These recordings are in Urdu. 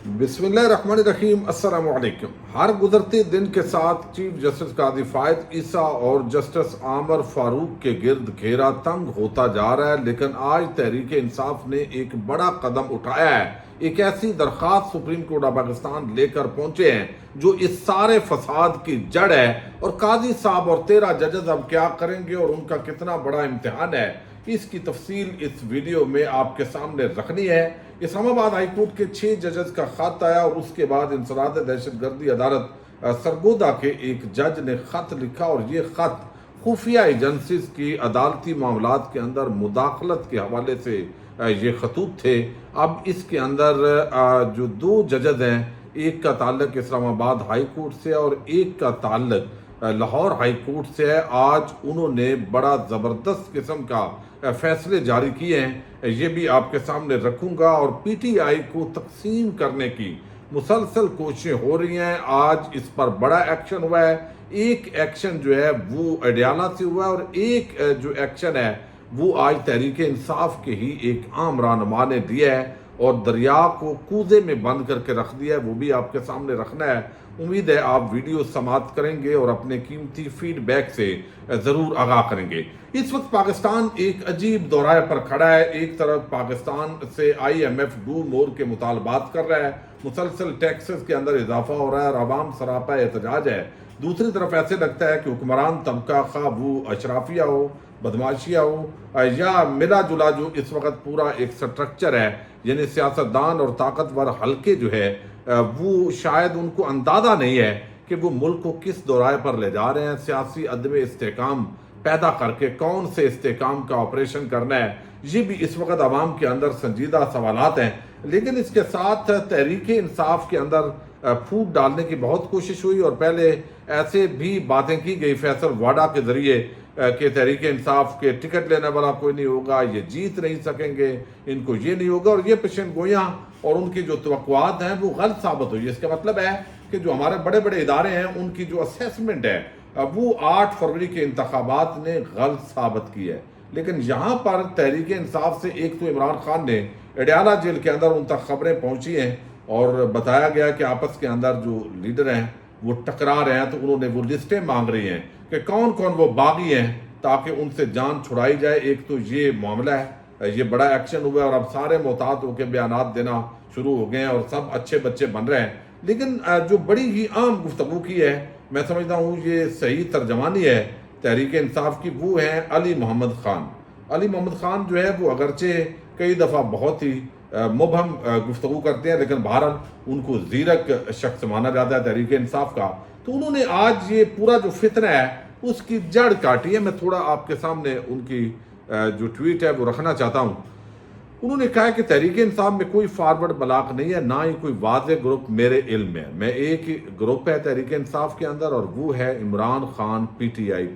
بسم اللہ الرحمن الرحیم۔ السلام علیکم۔ ہر گزرتے دن کے ساتھ چیف جسٹس قاضی فائد عیسیٰ اور جسٹس عامر فاروق کے گرد گھیرا تنگ ہوتا جا رہا ہے، لیکن آج تحریک انصاف نے ایک بڑا قدم اٹھایا ہے۔ ایک ایسی درخواست سپریم کورٹ آف پاکستان لے کر پہنچے ہیں جو اس سارے فساد کی جڑ ہے، اور قاضی صاحب اور 13 ججز اب کیا کریں گے اور ان کا کتنا بڑا امتحان ہے، اس کی تفصیل اس ویڈیو میں آپ کے سامنے رکھنی ہے۔ اسلام آباد ہائی کورٹ کے 6 ججز کا خط آیا، اور اس کے بعد انسداد دہشت گردی عدالت سرگودا کے ایک جج نے خط لکھا، اور یہ خط خفیہ ایجنسیز کی عدالتی معاملات کے اندر مداخلت کے حوالے سے یہ خطوط تھے۔ اب اس کے اندر جو 2 ججز ہیں، ایک کا تعلق اسلام آباد ہائی کورٹ سے اور ایک کا تعلق لاہور ہائی کورٹ سے ہے، آج انہوں نے بڑا زبردست قسم کا فیصلے جاری کیے ہیں۔ یہ بھی آپ کے سامنے رکھوں گا، اور پی ٹی آئی کو تقسیم کرنے کی مسلسل کوششیں ہو رہی ہیں۔ آج اس پر بڑا ایکشن ہوا ہے۔ ایک ایکشن جو ہے وہ اڈیالہ سے ہوا ہے، اور ایک جو ایکشن ہے وہ آج تحریک انصاف کے ہی ایک عام رہنما نے دیا ہے، اور دریا کو کوزے میں بند کر کے رکھ دیا ہے، وہ بھی آپ کے سامنے رکھنا ہے۔ امید ہے آپ ویڈیو سماعت کریں گے اور اپنے قیمتی فیڈ بیک سے ضرور آگاہ کریں گے۔ اس وقت پاکستان ایک عجیب دورہ پر کھڑا ہے۔ ایک طرف پاکستان سے I M F do more کے مطالبات کر رہا ہے، مسلسل ٹیکسز کے اندر اضافہ ہو رہا ہے اور عوام سراپا احتجاج ہے۔ دوسری طرف ایسے لگتا ہے کہ حکمران طبقہ، خواہ وہ اشرافیہ ہو، بدماشیہ ہو، یا ملا جلا جو اس وقت پورا ایک سٹرکچر ہے، یعنی سیاستدان اور طاقتور حلقے جو ہے وہ شاید ان کو اندازہ نہیں ہے کہ وہ ملک کو کس دورائے پر لے جا رہے ہیں۔ سیاسی عدم استحکام پیدا کر کے کون سے استحکام کا آپریشن کرنا ہے، یہ بھی اس وقت عوام کے اندر سنجیدہ سوالات ہیں۔ لیکن اس کے ساتھ تحریک انصاف کے اندر پھوٹ ڈالنے کی بہت کوشش ہوئی، اور پہلے ایسے بھی باتیں کی گئی فیصل واڈا کے ذریعے کہ تحریک انصاف کے ٹکٹ لینے والا کوئی نہیں ہوگا، یہ جیت نہیں سکیں گے، ان کو یہ نہیں ہوگا، اور یہ پیشن گوئیاں اور ان کی جو توقعات ہیں وہ غلط ثابت ہوئی۔ اس کا مطلب ہے کہ جو ہمارے بڑے بڑے ادارے ہیں ان کی جو اسیسمنٹ ہے وہ 8 فروری کے انتخابات نے غلط ثابت کی ہے۔ لیکن یہاں پر تحریک انصاف سے ایک تو عمران خان نے اڈیالہ جیل کے اندر ان تک خبریں پہنچی ہیں، اور بتایا گیا کہ آپس کے اندر جو لیڈر ہیں وہ ٹکرا رہے ہیں، تو انہوں نے وہ لسٹیں مانگ رہی ہیں کہ کون کون وہ باغی ہیں تاکہ ان سے جان چھڑائی جائے۔ ایک تو یہ معاملہ ہے، یہ بڑا ایکشن ہوا ہے، اور اب سارے محتاط ہو کے بیانات دینا شروع ہو گئے ہیں، اور سب اچھے بچے بن رہے ہیں۔ لیکن جو بڑی ہی عام گفتگو کی ہے، میں سمجھتا ہوں یہ صحیح ترجمانی ہے تحریک انصاف کی، وہ ہے علی محمد خان۔ علی محمد خان جو ہے وہ اگرچہ کئی دفعہ بہت ہی مبہم گفتگو کرتے ہیں، لیکن بہرحال ان کو زیرک شخص مانا جاتا ہے تحریک انصاف کا۔ تو انہوں نے آج یہ پورا جو فتنہ ہے اس کی جڑ کاٹی ہے۔ میں تھوڑا آپ کے سامنے ان کی جو ٹویٹ ہے وہ رکھنا چاہتا ہوں۔ انہوں نے کہا کہ تحریک انصاف میں کوئی فارورڈ بلاک نہیں ہے، نہ ہی کوئی واضح گروپ میرے علم میں ایک ہی گروپ ہے تحریک انصاف کے اندر، اور وہ ہے Imran Khan P T I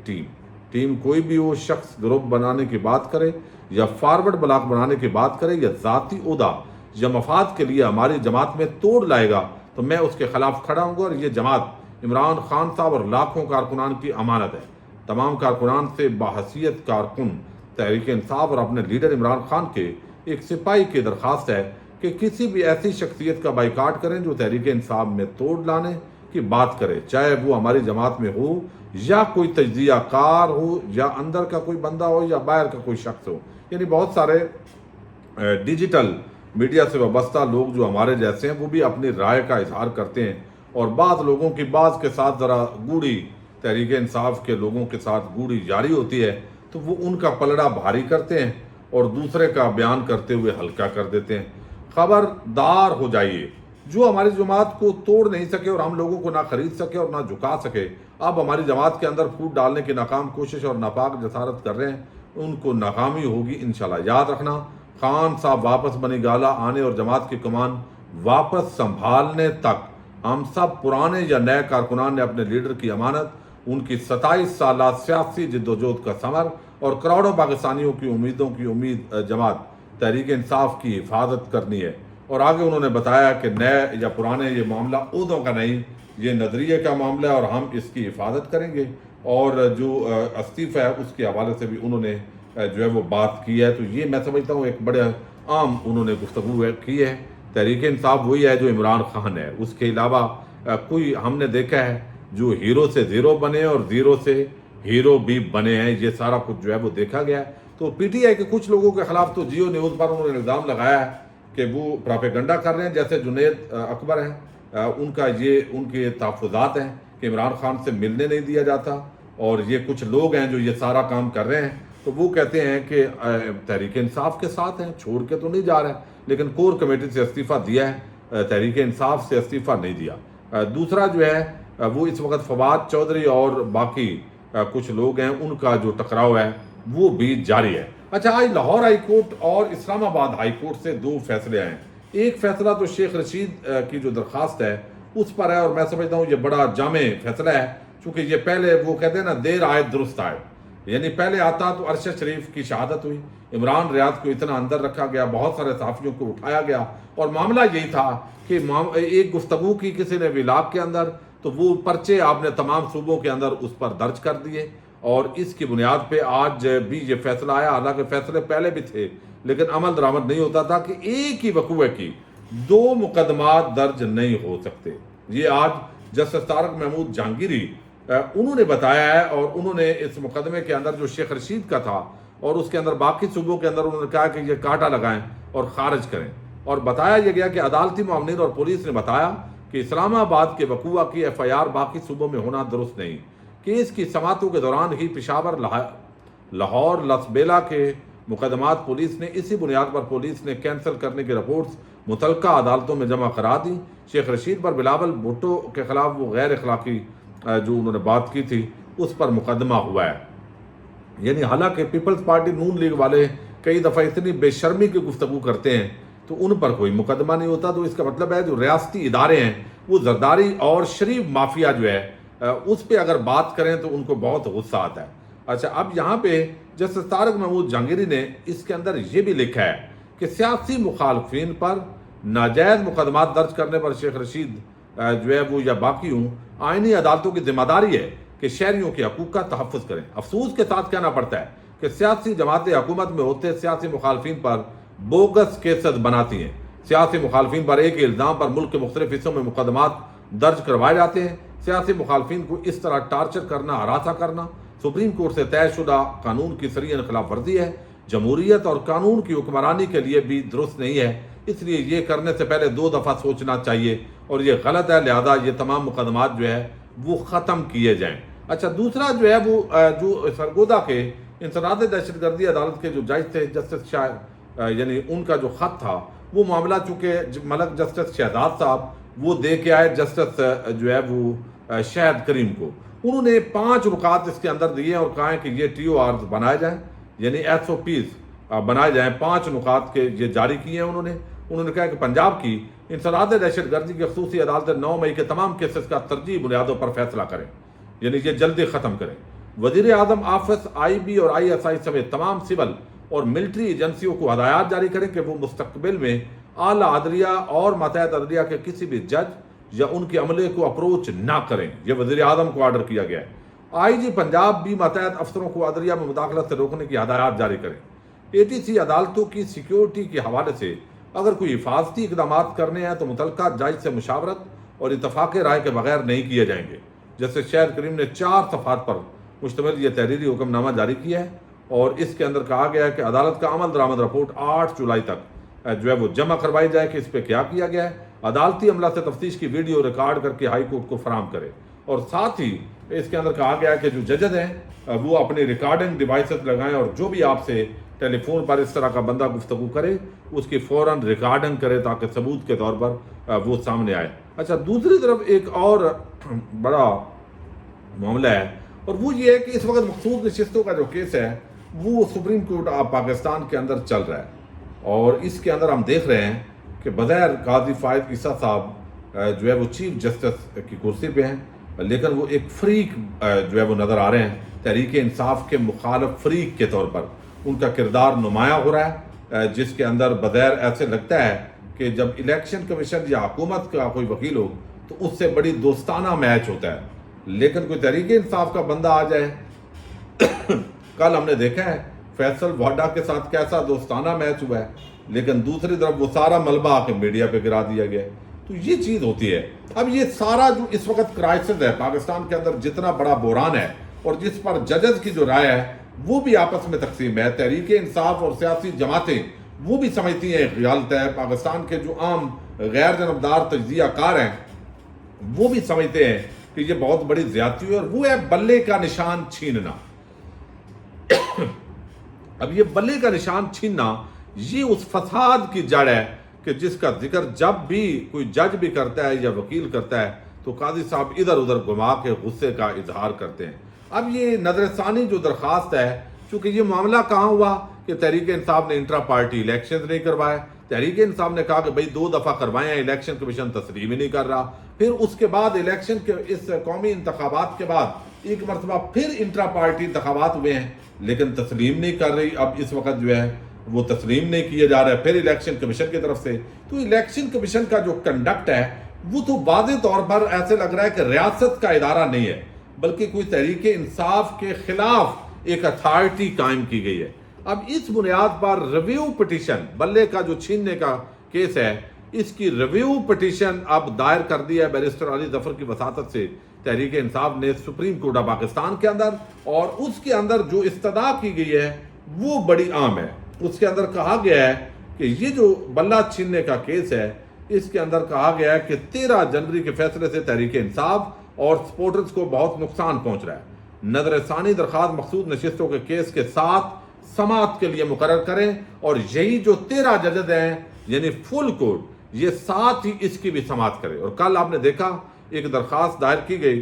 team. کوئی بھی وہ شخص گروپ بنانے کی بات کرے یا فارورڈ بلاک بنانے کی بات کرے یا ذاتی عہدہ یا مفاد کے لیے ہماری جماعت میں توڑ لائے گا تو میں اس کے خلاف کھڑا ہوں گا، اور یہ جماعت عمران خان صاحب اور لاکھوں کارکنان کی امانت ہے۔ تمام کارکنان سے باحثیت کارکن تحریک انصاف اور اپنے لیڈر عمران خان کے ایک سپاہی کی درخواست ہے کہ کسی بھی ایسی شخصیت کا بائیکاٹ کریں جو تحریک انصاف میں توڑ لانے کی بات کرے، چاہے وہ ہماری جماعت میں ہو یا کوئی تجزیہ کار ہو یا اندر کا کوئی بندہ ہو یا باہر کا کوئی شخص ہو۔ یعنی بہت سارے ڈیجیٹل میڈیا سے وابستہ لوگ جو ہمارے جیسے ہیں وہ بھی اپنی رائے کا اظہار کرتے ہیں، اور بعض لوگوں کی بعض کے ساتھ ذرا گوڑی تحریک انصاف کے لوگوں کے ساتھ گوڑی جاری ہوتی ہے، تو وہ ان کا پلڑا بھاری کرتے ہیں اور دوسرے کا بیان کرتے ہوئے ہلکا کر دیتے ہیں۔ خبردار ہو جائیے، جو ہماری جماعت کو توڑ نہیں سکے اور ہم لوگوں کو نہ خرید سکے اور نہ جھکا سکے، اب ہماری جماعت کے اندر پھوٹ ڈالنے کی ناکام کوشش اور ناپاک جسارت کر رہے ہیں، ان کو ناکامی ہوگی انشاءاللہ۔ یاد رکھنا، خان صاحب واپس بنی گالہ آنے اور جماعت کی کمان واپس سنبھالنے تک ہم سب پرانے یا نئے کارکنان نے اپنے لیڈر کی امانت، ان کی 27 سالہ سیاسی جدوجہد کا ثمر اور کروڑوں پاکستانیوں کی امیدوں کی امید جماعت تحریک انصاف کی حفاظت کرنی ہے۔ اور آگے انہوں نے بتایا کہ نئے یا پرانے یہ معاملہ عہدوں کا نہیں، یہ نظریے کا معاملہ ہے، اور ہم اس کی حفاظت کریں گے۔ اور جو استعفیٰ ہے اس کے حوالے سے بھی انہوں نے جو ہے وہ بات کی ہے۔ تو یہ میں سمجھتا ہوں ایک بڑے عام انہوں نے گفتگو کی ہے تحریک انصاف وہی ہے جو عمران خان ہے، اس کے علاوہ کوئی ہم نے دیکھا ہے جو ہیرو سے زیرو بنے اور زیرو سے ہیرو بھی بنے ہیں، یہ سارا کچھ جو ہے وہ دیکھا گیا ہے۔ تو پی ٹی آئی کے کچھ لوگوں کے خلاف تو جیو نیوز پر انہوں نے الزام لگایا ہے کہ وہ پراپیگنڈا کر رہے ہیں، جیسے جنید اکبر ہیں، ان کے تحفظات ہیں کہ عمران خان سے ملنے نہیں دیا جاتا، اور یہ کچھ لوگ ہیں جو یہ سارا کام کر رہے ہیں، تو وہ کہتے ہیں کہ تحریک انصاف کے ساتھ ہیں، چھوڑ کے تو نہیں جا رہے، لیکن کور کمیٹی سے استعفیٰ دیا ہے، تحریک انصاف سے استعفیٰ نہیں دیا۔ دوسرا جو ہے وہ اس وقت فواد چودھری اور باقی کچھ لوگ ہیں، ان کا جو ٹکراؤ ہے وہ بھی جاری ہے۔ اچھا، آج لاہور ہائی کورٹ اور اسلام آباد ہائی کورٹ سے دو فیصلے آئے ہیں۔ ایک فیصلہ تو شیخ رشید کی جو درخواست ہے اس پر ہے، اور میں سمجھتا ہوں یہ بڑا جامع فیصلہ ہے، چونکہ یہ پہلے وہ کہتے ہیں نا دیر آئے درست آئے، یعنی پہلے آتا تو ارشد شریف کی شہادت ہوئی، عمران ریاض کو اتنا اندر رکھا گیا، بہت سارے صحافیوں کو اٹھایا گیا، اور معاملہ یہی تھا کہ ایک گفتگو کی کسی نے ولاگ کے اندر، تو وہ پرچے آپ نے تمام صوبوں کے اندر اس پر درج کر دیے، اور اس کی بنیاد پہ آج بھی یہ فیصلہ آیا۔ حالانکہ فیصلے پہلے بھی تھے لیکن عمل درآمد نہیں ہوتا تھا کہ ایک ہی وقوعے کی دو مقدمات درج نہیں ہو سکتے۔ یہ آج جسٹس طارق محمود جہانگیری انہوں نے بتایا ہے، اور انہوں نے اس مقدمے کے اندر جو شیخ رشید کا تھا اور اس کے اندر باقی صوبوں کے اندر انہوں نے کہا کہ یہ کاٹا لگائیں اور خارج کریں، اور بتایا یہ گیا کہ عدالتی معاونین اور پولیس نے بتایا کہ اسلام آباد کے وقوعہ کی ایف آئی آر باقی صوبوں میں ہونا درست نہیں۔ کیس کی سماعتوں کے دوران ہی پشاور، لاہور، لسبیلا کے مقدمات پولیس نے اسی بنیاد پر پولیس نے کینسل کرنے کی رپورٹس متعلقہ عدالتوں میں جمع کرا دی۔ شیخ رشید پر بلاول بھٹو کے خلاف وہ غیر اخلاقی جو انہوں نے بات کی تھی اس پر مقدمہ ہوا ہے، یعنی حالانکہ پیپلز پارٹی نون لیگ والے کئی دفعہ اتنی بے شرمی کی گفتگو کرتے ہیں تو ان پر کوئی مقدمہ نہیں ہوتا، تو اس کا مطلب ہے جو ریاستی ادارے ہیں وہ زرداری اور شریف مافیا جو ہے اس پہ اگر بات کریں تو ان کو بہت غصہ آتا ہے۔ اچھا، اب یہاں پہ جسٹس طارق محمود جہانگیری نے اس کے اندر یہ بھی لکھا ہے کہ سیاسی مخالفین پر ناجائز مقدمات درج کرنے پر شیخ رشید جو ہے وہ یا باقی ہوں، آئینی عدالتوں کی ذمہ داری ہے کہ شہریوں کے حقوق کا تحفظ کریں۔ افسوس کے ساتھ کہنا پڑتا ہے کہ سیاسی جماعتیں حکومت میں ہوتے سیاسی مخالفین پر بوگس کیسز بناتی ہیں، سیاسی مخالفین پر ایک ہی الزام پر ملک کے مختلف حصوں میں مقدمات درج کروائے جاتے ہیں۔ سیاسی مخالفین کو اس طرح ٹارچر کرنا، ہراساں کرنا سپریم کورٹ سے طے شدہ قانون کی صریحاً خلاف ورزی ہے، جمہوریت اور قانون کی حکمرانی کے لیے بھی درست نہیں ہے، اس لیے یہ کرنے سے پہلے دو دفعہ سوچنا چاہیے، اور یہ غلط ہے، لہذا یہ تمام مقدمات جو ہے وہ ختم کیے جائیں۔ اچھا، دوسرا جو ہے وہ جو سرگودا کے انسداد دہشت گردی عدالت کے جو جج تھے جسٹس یعنی ان کا جو خط تھا وہ معاملہ چونکہ ملک جسٹس شہزاد صاحب وہ دے کے آئے جسٹس جو ہے وہ شہد کریم کو، انہوں نے 5 نکات اس کے اندر دیے اور کہا ہے کہ یہ ٹی او آرز بنائے جائیں، یعنی ایس او پیز بنائے جائیں۔ 5 نکات کے یہ جاری کیے ہیں انہوں نے کہا کہ پنجاب کی انسداد دہشت گردی کی خصوصی عدالت 9 مئی کے تمام کیسز کا ترجیحی بنیادوں پر فیصلہ کریں، یعنی یہ جلدی ختم کریں۔ وزیر اعظم آفس، آئی بی اور آئی ایس آئی سمیت تمام سول اور ملٹری ایجنسیوں کو ہدایات جاری کریں کہ وہ مستقبل میں اعلیٰ عدلیہ اور ماتحت عدلیہ کے کسی بھی جج یا ان کے عملے کو اپروچ نہ کریں، یہ وزیر اعظم کو آرڈر کیا گیا ہے۔ آئی جی پنجاب بھی ماتحت افسروں کو عدلیہ میں مداخلت سے روکنے کی ہدایات جاری کریں۔ اے ٹی سی عدالتوں کی سیکیورٹی کے حوالے سے اگر کوئی حفاظتی اقدامات کرنے ہیں تو متعلقہ جج سے مشاورت اور اتفاق رائے کے بغیر نہیں کیے جائیں گے۔ جیسے شہد کریم نے 4 صفحات پر مشتمل یہ تحریری حکم نامہ جاری کیا ہے، اور اس کے اندر کہا گیا ہے کہ عدالت کا عمل درآمد رپورٹ 8 جولائی تک جو ہے وہ جمع کروائی جائے کہ اس پہ کیا کیا گیا ہے، عدالتی عملہ سے تفتیش کی ویڈیو ریکارڈ کر کے ہائی کورٹ کو فراہم کرے، اور ساتھ ہی اس کے اندر کہا گیا ہے کہ جو ججز ہیں وہ اپنی ریکارڈنگ ڈیوائسز لگائیں، اور جو بھی آپ سے ٹیلی فون پر اس طرح کا بندہ گفتگو کرے اس کی فوراً ریکارڈنگ کرے تاکہ ثبوت کے طور پر وہ سامنے آئے۔ اچھا، دوسری طرف ایک اور بڑا معاملہ ہے، اور وہ یہ ہے کہ اس وقت مخصوص نشستوں کا جو کیس ہے وہ سپریم کورٹ آف پاکستان کے اندر چل رہا ہے، اور اس کے اندر ہم دیکھ رہے ہیں کہ بظاہر قاضی فائد عیسیٰ صاحب جو ہے وہ چیف جسٹس کی کرسی پہ ہیں، لیکن وہ ایک فریق جو ہے وہ نظر آ رہے ہیں، تحریک انصاف کے مخالف فریق کے طور پر ان کا کردار نمایاں ہو رہا ہے، جس کے اندر بظاہر ایسے لگتا ہے کہ جب الیکشن کمیشن یا حکومت کا کوئی وکیل ہو تو اس سے بڑی دوستانہ میچ ہوتا ہے، لیکن کوئی تحریک انصاف کا بندہ آ جائے کل ہم نے دیکھا ہے فیصل واڈا کے ساتھ کیسا دوستانہ میچ ہوا ہے، لیکن دوسری طرف وہ سارا ملبہ آ کے میڈیا پہ گرا دیا گیا. تو یہ چیز ہوتی ہے. اب یہ سارا جو اس وقت کرائسس ہے پاکستان کے اندر، جتنا بڑا بحران ہے، اور جس پر ججز کی جو رائے ہے وہ بھی آپس میں تقسیم ہے. تحریک انصاف اور سیاسی جماعتیں وہ بھی سمجھتی ہیں غلط ہے. پاکستان کے جو عام غیر جانبدار تجزیہ کار ہیں وہ بھی سمجھتے ہیں کہ یہ بہت بڑی زیادتی ہے، اور وہ ہے بلے کا نشان چھیننا. اب یہ بلے کا نشان چھیننا یہ اس فساد کی جڑ ہے کہ جس کا ذکر جب بھی کوئی جج بھی کرتا ہے یا وکیل کرتا ہے تو قاضی صاحب ادھر ادھر گھما کے غصے کا اظہار کرتے ہیں. اب یہ نظر ثانی جو درخواست ہے، چونکہ یہ معاملہ کہاں ہوا کہ تحریک انصاف نے انٹرا پارٹی الیکشن نہیں کروائے. تحریک انصاف نے کہا کہ بھئی 2 دفعہ کروائے ہیں، الیکشن کمیشن تسلیم ہی نہیں کر رہا. پھر اس کے بعد الیکشن کے اس قومی انتخابات کے بعد ایک مرتبہ پھر انٹرا پارٹی انتخابات ہوئے ہیں لیکن تسلیم نہیں کر رہی. اب اس وقت جو ہے وہ تسلیم نہیں کیا جا رہا ہے پھر الیکشن کمیشن کی طرف سے. تو الیکشن کمیشن کا جو کنڈکٹ ہے وہ تو واضح طور پر ایسے لگ رہا ہے کہ ریاست کا ادارہ نہیں ہے، بلکہ کوئی تحریک انصاف کے خلاف ایک اتھارٹی قائم کی گئی ہے. اب اس بنیاد پر ریویو پٹیشن، بلے کا جو چھیننے کا کیس ہے، اس کی ریویو پٹیشن اب دائر کر دی ہے بیرسٹر علی ظفر کی وساطت سے تحریک انصاف نے سپریم کورٹ آف پاکستان کے اندر. اور اس کے اندر جو استدعا کی گئی ہے وہ بڑی عام ہے. اس کے اندر کہا گیا ہے کہ یہ جو بلہ چھیننے کا کیس ہے، اس کے اندر کہا گیا ہے کہ 13 جنوری کے فیصلے سے تحریک انصاف اور سپورٹرز کو بہت نقصان پہنچ رہا ہے. نظر ثانی درخواست مخصوص نشستوں کے کیس کے ساتھ سماعت کے لیے مقرر کریں، اور یہی جو 13 ججز ہیں یعنی فل کورٹ، یہ ساتھ ہی اس کی بھی سماعت کرے. اور کل آپ نے دیکھا ایک درخواست دائر کی گئی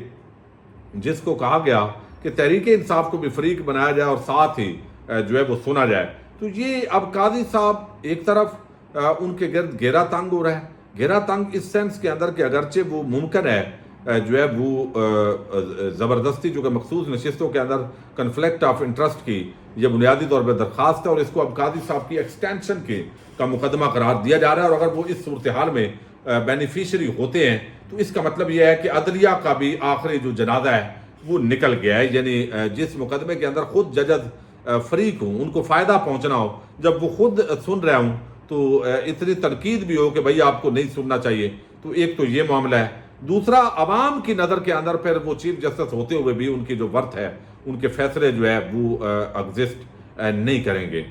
جس کو کہا گیا کہ تحریک انصاف کو بھی فریق بنایا جائے اور ساتھ ہی جو ہے وہ سنا جائے. تو یہ اب قاضی صاحب ایک طرف ان کے گرد گھیرا تنگ ہو رہا ہے. گھیرا تنگ اس سینس کے اندر کہ اگرچہ وہ ممکن ہے جو ہے وہ زبردستی جو کہ مخصوص نشستوں کے اندر کنفلکٹ آف انٹرسٹ کی یہ بنیادی طور پہ درخواست ہے، اور اس کو اب قاضی صاحب کی ایکسٹینشن کا مقدمہ قرار دیا جا رہا ہے. اور اگر وہ اس صورتحال میں بینیفیشری ہوتے ہیں تو اس کا مطلب یہ ہے کہ عدلیہ کا بھی آخری جو جنازہ ہے وہ نکل گیا ہے. یعنی جس مقدمے کے اندر خود ججز فریق ہوں، ان کو فائدہ پہنچنا ہو، جب وہ خود سن رہے ہوں تو اتنی تنقید بھی ہو کہ بھئی آپ کو نہیں سننا چاہیے. تو ایک تو یہ معاملہ ہے. دوسرا، عوام کی نظر کے اندر پھر وہ چیف جسٹس ہوتے ہوئے بھی ان کی جو ورتھ ہے، ان کے فیصلے جو ہے وہ ایگزسٹ نہیں کریں گے،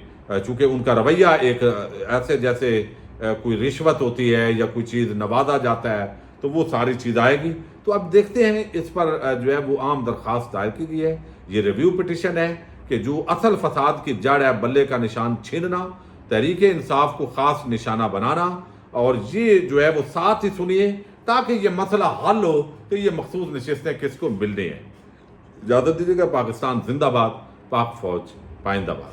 چونکہ ان کا رویہ ایک ایسے جیسے کوئی رشوت ہوتی ہے یا کوئی چیز نوازا جاتا ہے تو وہ ساری چیز آئے گی. تو اب دیکھتے ہیں اس پر جو ہے وہ عام درخواست دائر کی گئی ہے. یہ ریویو پٹیشن ہے کہ جو اصل فساد کی جڑ ہے بلے کا نشان چھیننا، تحریک انصاف کو خاص نشانہ بنانا، اور یہ جو ہے وہ ساتھ ہی سنیے تاکہ یہ مسئلہ حل ہو کہ یہ مخصوص نشستیں کس کو ملنی ہیں. اجازت دیجیے گا. پاکستان زندہ باد، پاک فوج پائندہ باد.